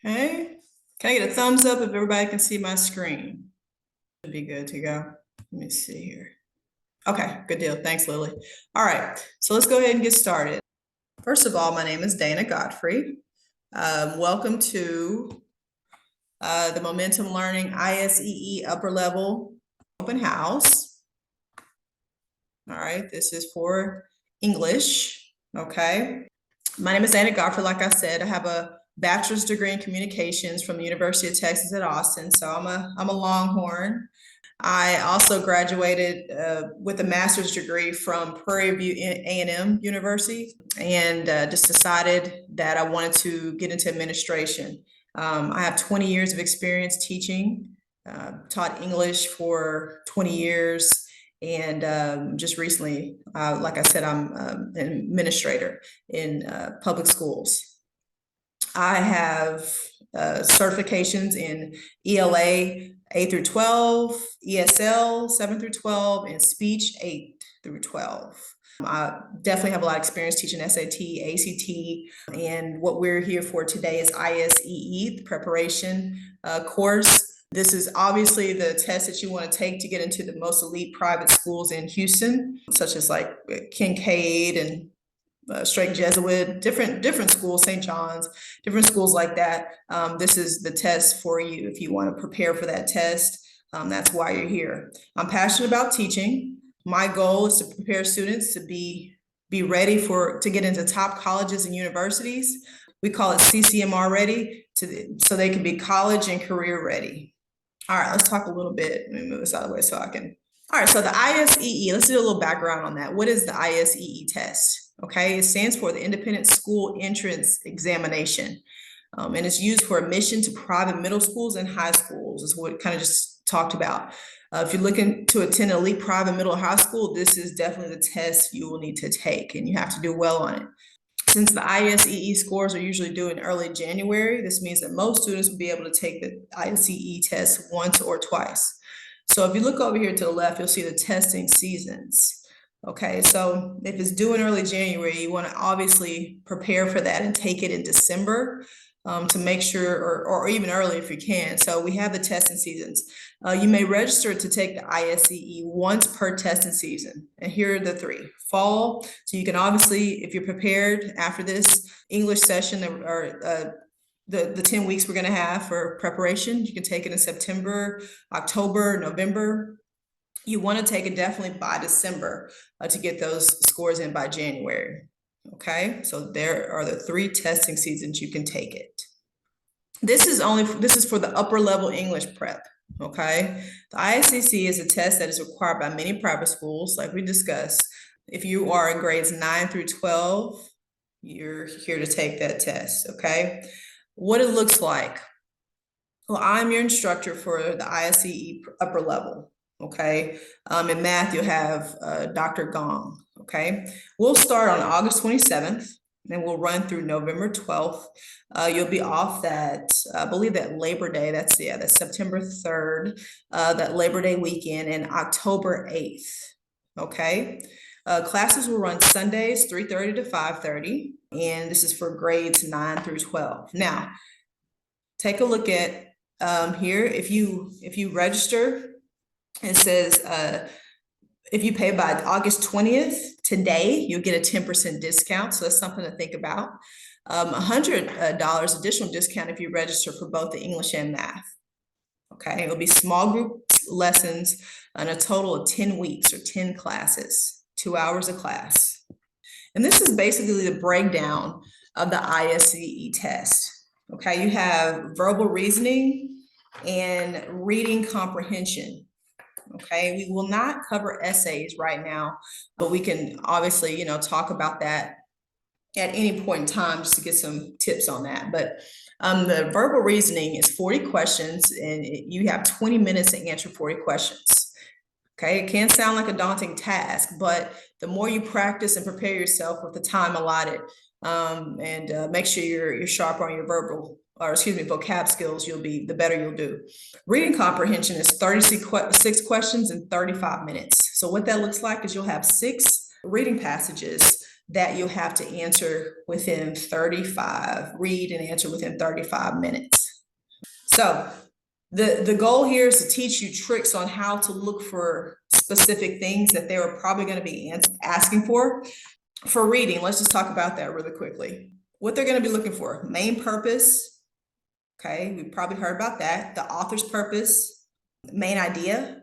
Okay, can I get a thumbs up if everybody can see my screen? Should be good to go. Let me see here. Okay, good deal. Thanks, Lily. All right, so let's go ahead and get started. First of all, my name is Dana Godfrey. Welcome to the Momentum Learning ISEE Upper Level Open House. All right, this is for English, okay? My name is Dana Godfrey. Like I said, I have a bachelor's degree in communications from the University of Texas at Austin, so I'm a Longhorn. I also graduated with a master's degree from Prairie View A&M University, and just decided that I wanted to get into administration. I have 20 years of experience teaching, taught English for 20 years, and just recently, like I said, I'm an administrator in public schools. I have certifications in ELA 8 through 12, ESL 7 through 12, and speech 8 through 12. I definitely have a lot of experience teaching SAT, ACT, and what we're here for today is ISEE, the preparation course. This is obviously the test that you want to take to get into the most elite private schools in Houston, such as like Kincaid and Straight Jesuit, different schools, St. John's, different schools like that. This is the test for you if you want to prepare for that test. That's why you're here. I'm passionate about teaching. My goal is to prepare students to be ready to get into top colleges and universities. We call it CCMR ready, so they can be college and career ready. All right, let's talk a little bit. Let me move this out of the way so I can. All right, so the ISEE, let's do a little background on that. What is the ISEE test? Okay, it stands for the Independent School Entrance Examination. And it's used for admission to private middle schools and high schools, is what kind of just talked about. If you're looking to attend an elite private middle or high school, this is definitely the test you will need to take, and you have to do well on it. Since the ISEE scores are usually due in early January, this means that most students will be able to take the ISEE test once or twice. So if you look over here to the left, you'll see the testing seasons. Okay, so if it's due in early January, you want to obviously prepare for that and take it in December to make sure, or even early if you can. So we have the testing seasons. You may register to take the ISEE once per testing season. And here are the three. Fall, so you can obviously, if you're prepared after this English session, or the 10 weeks we're going to have for preparation, you can take it in September, October, November. You want to take it definitely by December to get those scores in by January. Okay, so there are the three testing seasons you can take it. This is for the upper level English prep. Okay, the ISCC is a test that is required by many private schools, like we discussed. If you are in grades 9 through 12, you're here to take that test. Okay, what it looks like. Well, I'm your instructor for the ISCE upper level. Okay, in math, you'll have Dr. Gong. Okay, we'll start on August 27th, and we'll run through November 12th. You'll be off that, I believe that Labor Day, that's September 3rd, that Labor Day weekend, and October 8th. Okay, classes will run Sundays 3:30 to 5:30, and this is for grades 9 through 12. Now, take a look at here. If you register, it says if you pay by August 20th, today, you'll get a 10% discount. So that's something to think about. $100 additional discount if you register for both the English and math. Okay, it'll be small group lessons and a total of 10 weeks or 10 classes, 2 hours a class. And this is basically the breakdown of the ISEE test. Okay, you have verbal reasoning and reading comprehension. Okay, we will not cover essays right now, but we can obviously, talk about that at any point in time just to get some tips on that. But the verbal reasoning is 40 questions, and you have 20 minutes to answer 40 questions. Okay, it can sound like a daunting task, but the more you practice and prepare yourself with the time allotted, and make sure you're sharp on your vocab skills, the better you'll do. Reading comprehension is 36 questions in 35 minutes. So what that looks like is you'll have 6 reading passages that you'll have to answer within read and answer within 35 minutes. So the goal here is to teach you tricks on how to look for specific things that they were probably going to be asking for. For reading, let's just talk about that really quickly. What they're going to be looking for: main purpose. Okay, we've probably heard about that. The author's purpose, main idea.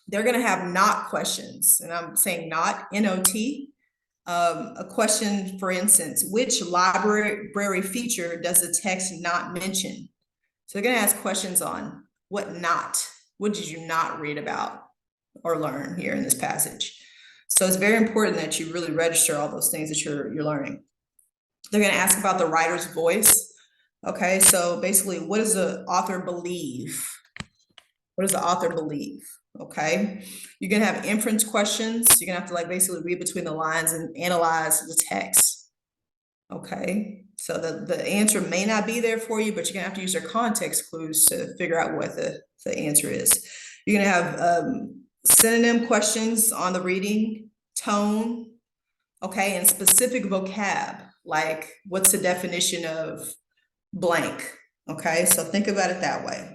They're going to have not questions, and I'm saying not, N-O-T. A question, for instance, which library feature does the text not mention? So they're going to ask questions on what did you not read about or learn here in this passage? So it's very important that you really register all those things that you're learning. They're going to ask about the writer's voice. Okay, so basically, what does the author believe? What does the author believe? Okay, you're going to have inference questions. You're going to have to like basically read between the lines and analyze the text. Okay, so the answer may not be there for you, but you're going to have to use your context clues to figure out what the answer is. You're going to have synonym questions on the reading, tone, okay, and specific vocab, like what's the definition of blank, okay? So think about it that way.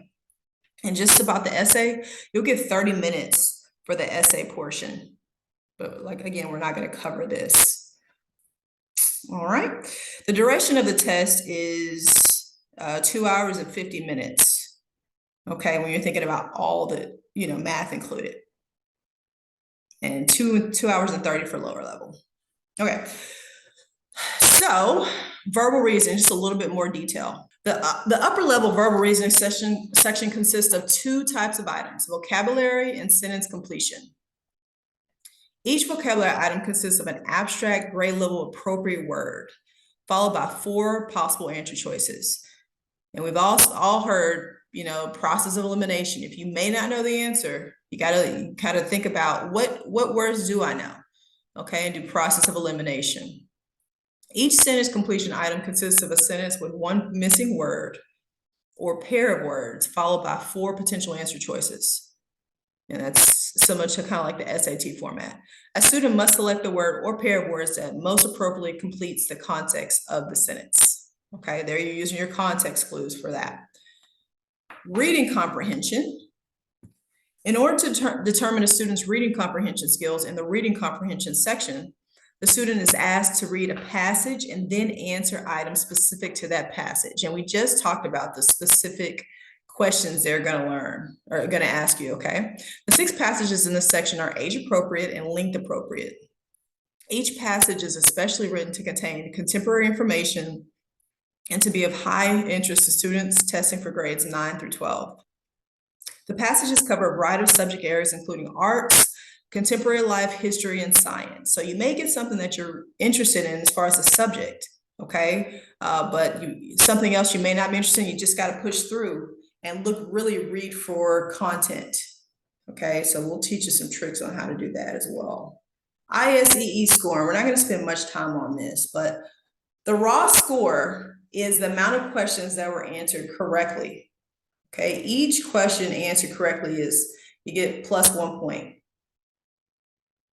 And just about the essay, you'll get 30 minutes for the essay portion. But like, again, we're not going to cover this. All right. The duration of the test is 2 hours and 50 minutes. Okay, when you're thinking about all the, math included. And 2 hours and 30 for lower level. Okay. So verbal reasoning, just a little bit more detail. The upper level verbal reasoning section consists of 2 types of items: vocabulary and sentence completion. Each vocabulary item consists of an abstract grade level appropriate word, followed by 4 possible answer choices. And we've all heard, process of elimination. If you may not know the answer, you gotta kind of think about what words do I know? Okay, and do process of elimination. Each sentence completion item consists of a sentence with 1 missing word or pair of words, followed by 4 potential answer choices. And that's similar to kind of like the SAT format. A student must select the word or pair of words that most appropriately completes the context of the sentence. Okay, there you're using your context clues for that. Reading comprehension. In order to determine a student's reading comprehension skills in the reading comprehension section, the student is asked to read a passage and then answer items specific to that passage. And we just talked about the specific questions they're going to learn or going to ask you, okay? The 6 passages in this section are age appropriate and length appropriate. Each passage is especially written to contain contemporary information and to be of high interest to students testing for grades 9 through 12. The passages cover a variety of subject areas, including arts, contemporary life, history, and science. So you may get something that you're interested in as far as the subject, okay? But something else you may not be interested in, you just got to push through and really read for content, okay? So we'll teach you some tricks on how to do that as well. ISEE score, we're not going to spend much time on this, but the raw score is the amount of questions that were answered correctly, okay? Each question answered correctly you get plus 1 point.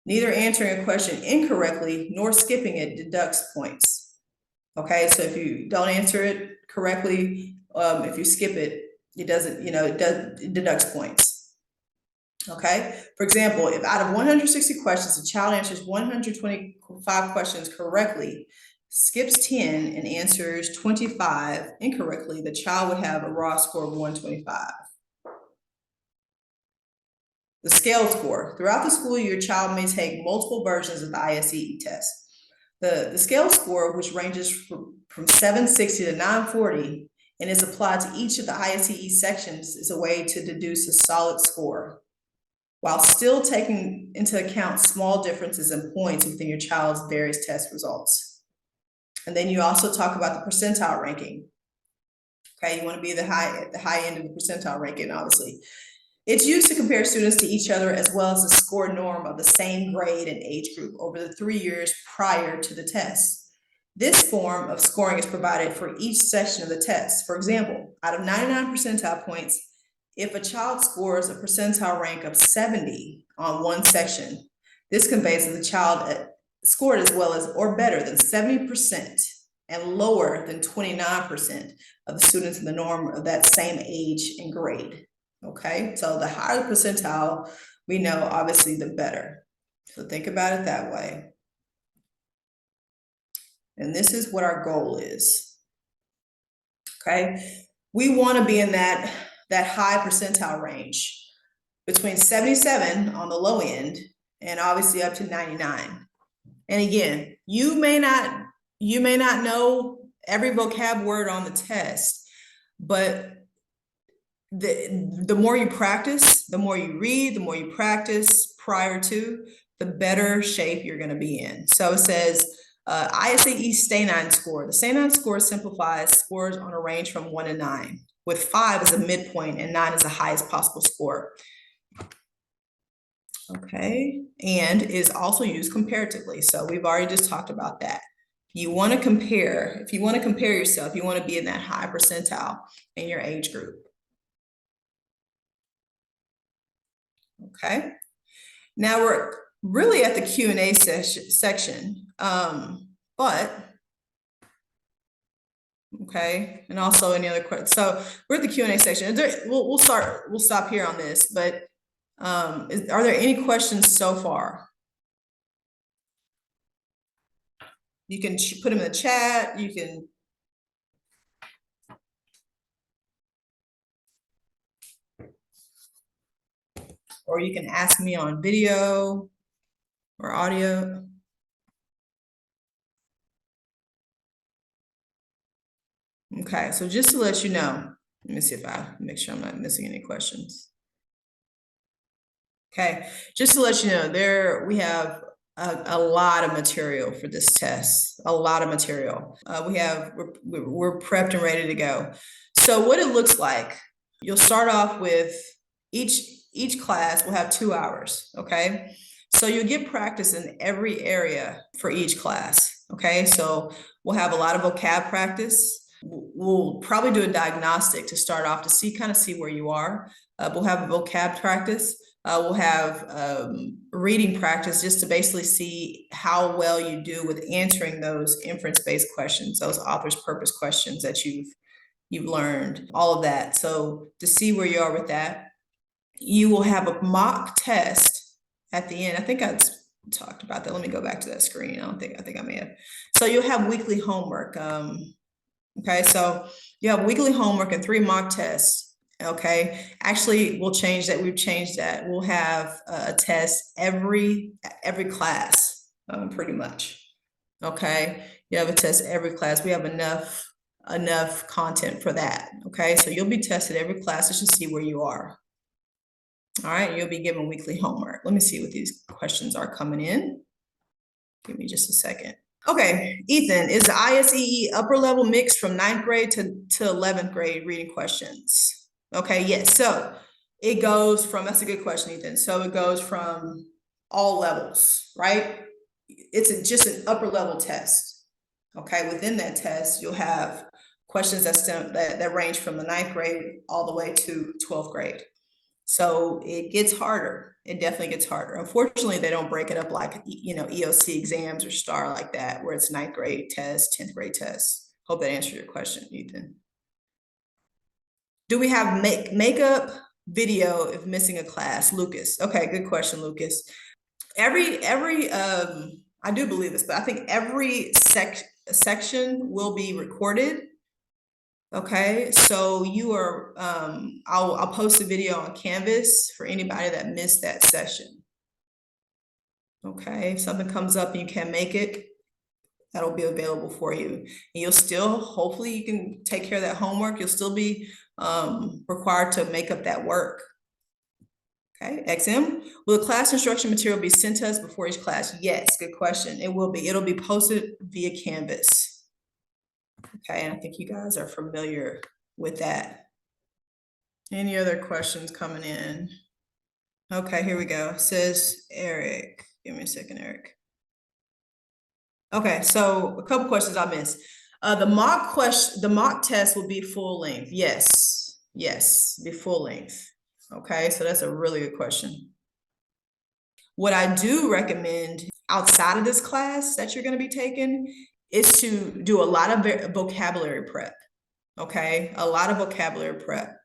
Neither answering a question incorrectly nor skipping it deducts points. Okay, so if you don't answer it correctly, if you skip it, it doesn't, it deducts points. Okay, for example, if out of 160 questions, a child answers 125 questions correctly, skips 10 and answers 25 incorrectly, the child would have a raw score of 125. The scale score. Throughout the school year, your child may take multiple versions of the ISEE test. The scale score, which ranges from 760 to 940 and is applied to each of the ISEE sections, is a way to deduce a solid score, while still taking into account small differences in points within your child's various test results. And then you also talk about the percentile ranking. Okay, you want to be at the high end of the percentile ranking, obviously. It's used to compare students to each other as well as the score norm of the same grade and age group over the 3 years prior to the test. This form of scoring is provided for each section of the test. For example, out of 99 percentile points, if a child scores a percentile rank of 70 on one section, this conveys that the child scored as well as or better than 70% and lower than 29% of the students in the norm of that same age and grade. Okay, so the higher the percentile, we know obviously the better. So think about it that way. And this is what our goal is. Okay, we want to be in that high percentile range between 77 on the low end and obviously up to 99. And again, you may not know every vocab word on the test, but the more you practice, the more you read, the more you practice prior to, the better shape you're going to be in. So it says ISEE Stay9 score. The Stay9 score simplifies scores on a range from 1 to 9, with 5 as a midpoint and 9 as the highest possible score. Okay, and is also used comparatively. So we've already just talked about that. You want to compare, if you want to compare yourself, you want to be in that high percentile in your age group. Okay, now we're really at the Q&A section, but okay, and also any other questions. So we're at the Q&A section. We'll stop here on this, but are there any questions so far? You can put them in the chat. You can or you can ask me on video or audio. Okay, so just to let you know, let me see if I make sure I'm not missing any questions. Okay, just to let you know, we have a lot of material for this test, a lot of material. We're prepped and ready to go. So what it looks like, you'll start off with each class will have 2 hours, okay? So you'll get practice in every area for each class, okay? So we'll have a lot of vocab practice. We'll probably do a diagnostic to start off to see where you are. We'll have a vocab practice. We'll have reading practice just to basically see how well you do with answering those inference-based questions, those author's purpose questions that you've learned, all of that. So to see where you are with that, you will have a mock test at the end. I think I talked about that. Let me go back to that screen. I think I may have. So you'll have weekly homework. Okay, so you have weekly homework and 3 mock tests. Okay, actually, we'll change that. We've changed that. We'll have a test every class, pretty much. Okay, you have a test every class. We have enough content for that. Okay, so you'll be tested every class just to see where you are. All right, you'll be given weekly homework. Let me see what these questions are coming in. Give me just a second. Okay, Ethan, is the ISEE upper level mixed from 9th grade to 11th grade reading questions? Okay, yes, so it goes from, that's a good question, Ethan. So it goes from all levels, right? It's just an upper level test. Okay, within that test, you'll have questions that range from the 9th grade all the way to 12th grade. So it gets harder. It definitely gets harder. Unfortunately, they don't break it up like, EOC exams or STAR like that, where it's 9th grade test, 10th grade test. Hope that answered your question, Ethan. Do we have makeup video if missing a class? Lucas. Okay, good question, Lucas. I do believe this, but I think every section will be recorded. Okay, so you are, I'll post a video on Canvas for anybody that missed that session. Okay, if something comes up and you can't make it, that'll be available for you. And you'll still, hopefully you can take care of that homework. You'll still be required to make up that work. Okay, XM, will the class instruction material be sent to us before each class? Yes, good question. It will be. It'll be posted via Canvas. Okay, and I think you guys are familiar with that. Any other questions coming in? Okay, here we go. Says Eric. Give me a second, Eric. Okay, so a couple questions I missed. The mock test will be full length. Yes, be full length. Okay, so that's a really good question. What I do recommend, outside of this class that you're going to be taking is to do a lot of vocabulary prep. Okay, a lot of vocabulary prep.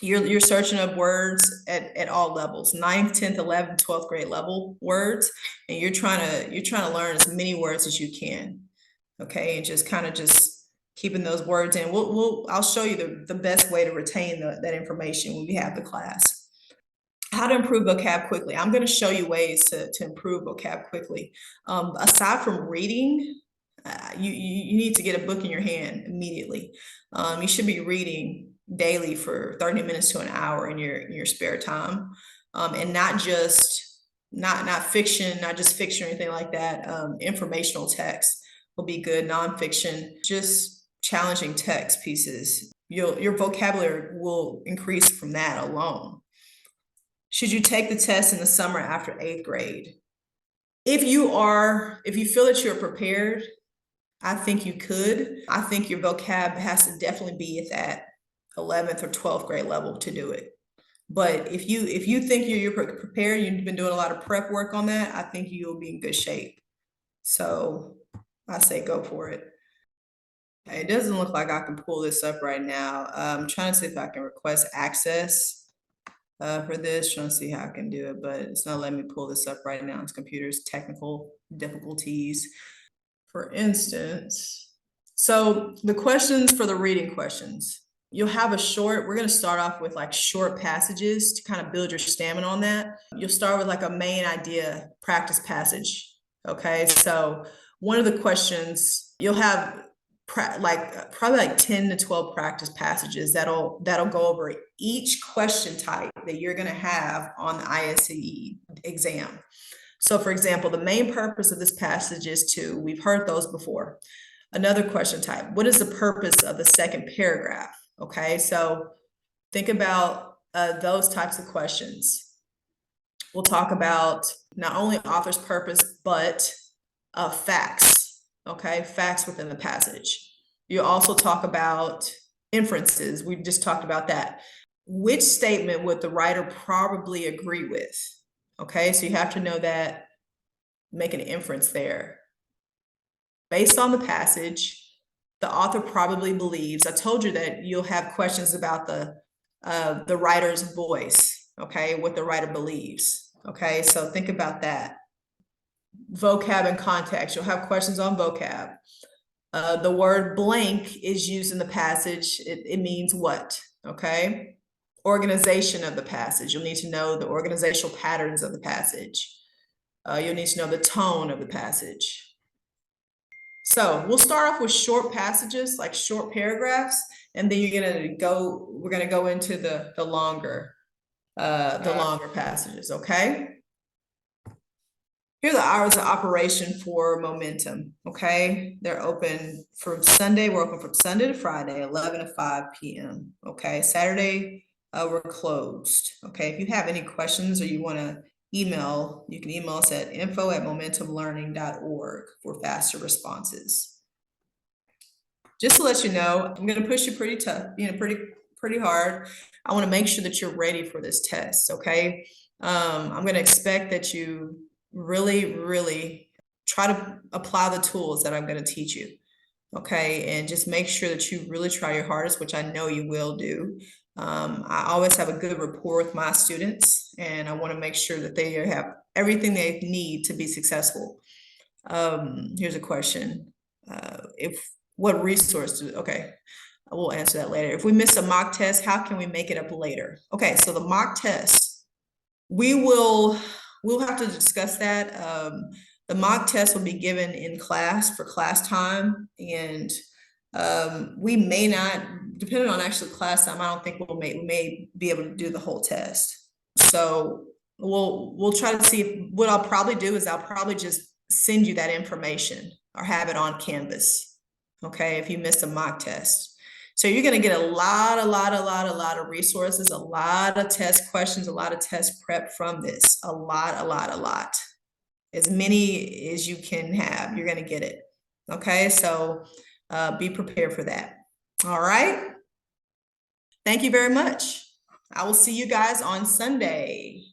You're searching up words at all levels, 9th, 10th, 11th, 12th grade level words, and you're trying to learn as many words as you can. Okay, and just kind of just keeping those words in. I'll show you the best way to retain that information when we have the class. How to improve vocab quickly. I'm going to show you ways to improve vocab quickly. Aside from reading, you need to get a book in your hand immediately. You should be reading daily for 30 minutes to an hour in your spare time, and not fiction, not just fiction or anything like that. Informational text will be good, nonfiction, just challenging text pieces. Your vocabulary will increase from that alone. Should you take the test in the summer after 8th grade? If you feel that you're prepared, I think you could. I think your vocab has to definitely be at that 11th or 12th grade level to do it. But if you think you're prepared, you've been doing a lot of prep work on that, I think you'll be in good shape. So I say go for it. It doesn't look like I can pull this up right now. I'm trying to see if I can request access for this, trying to see how I can do it, but it's not letting me pull this up right now. It's computer's technical difficulties. For instance, so the questions for the reading questions, you'll have we're going to start off with like short passages to kind of build your stamina on that. You'll start with like a main idea practice passage. Okay, so one of the questions you'll have probably like 10 to 12 practice passages that'll go over each question type that you're going to have on the ISEE exam. So for example, the main purpose of this passage is we've heard those before. Another question type, what is the purpose of the second paragraph? Okay, so think about those types of questions. We'll talk about not only author's purpose, but facts. Okay, facts within the passage. You'll also talk about inferences. We just talked about that. Which statement would the writer probably agree with? Okay, so you have to know that, make an inference there. Based on the passage, the author probably believes. I told you that you'll have questions about the writer's voice, okay, what the writer believes. Okay, so think about that. Vocab and context, you'll have questions on vocab. The word blank is used in the passage. It means what? Okay. Organization of the passage. You'll need to know the organizational patterns of the passage. You'll need to know the tone of the passage. So we'll start off with short passages, like short paragraphs, and then we're gonna go into the longer passages, okay? Here are the hours of operation for Momentum, okay? They're open from Sunday. We're open from Sunday to Friday, 11 to 5 p.m., okay? Saturday, we're closed, okay? If you have any questions or you want to email, you can email us at info@momentumlearning.org for faster responses. Just to let you know, I'm going to push you pretty tough, pretty hard. I want to make sure that you're ready for this test, okay? I'm going to expect that you really try to apply the tools that I'm going to teach you, okay? And just make sure that you really try your hardest, which I know you will do. I always have a good rapport with my students, and I want to make sure that they have everything they need to be successful. Here's a question. What resource okay, I will answer that later. If we miss a mock test, how can we make it up later? Okay, so the mock test, we'll have to discuss that. The mock test will be given in class for class time, and we may not, depending on actually class time, I don't think we may be able to do the whole test. So we'll try to see. What I'll probably do is I'll probably just send you that information or have it on Canvas, okay, if you miss a mock test. So you're going to get a lot of resources, a lot of test questions, a lot of test prep from this, a lot. As many as you can have, you're going to get it, okay? So be prepared for that. All right. Thank you very much. I will see you guys on Sunday.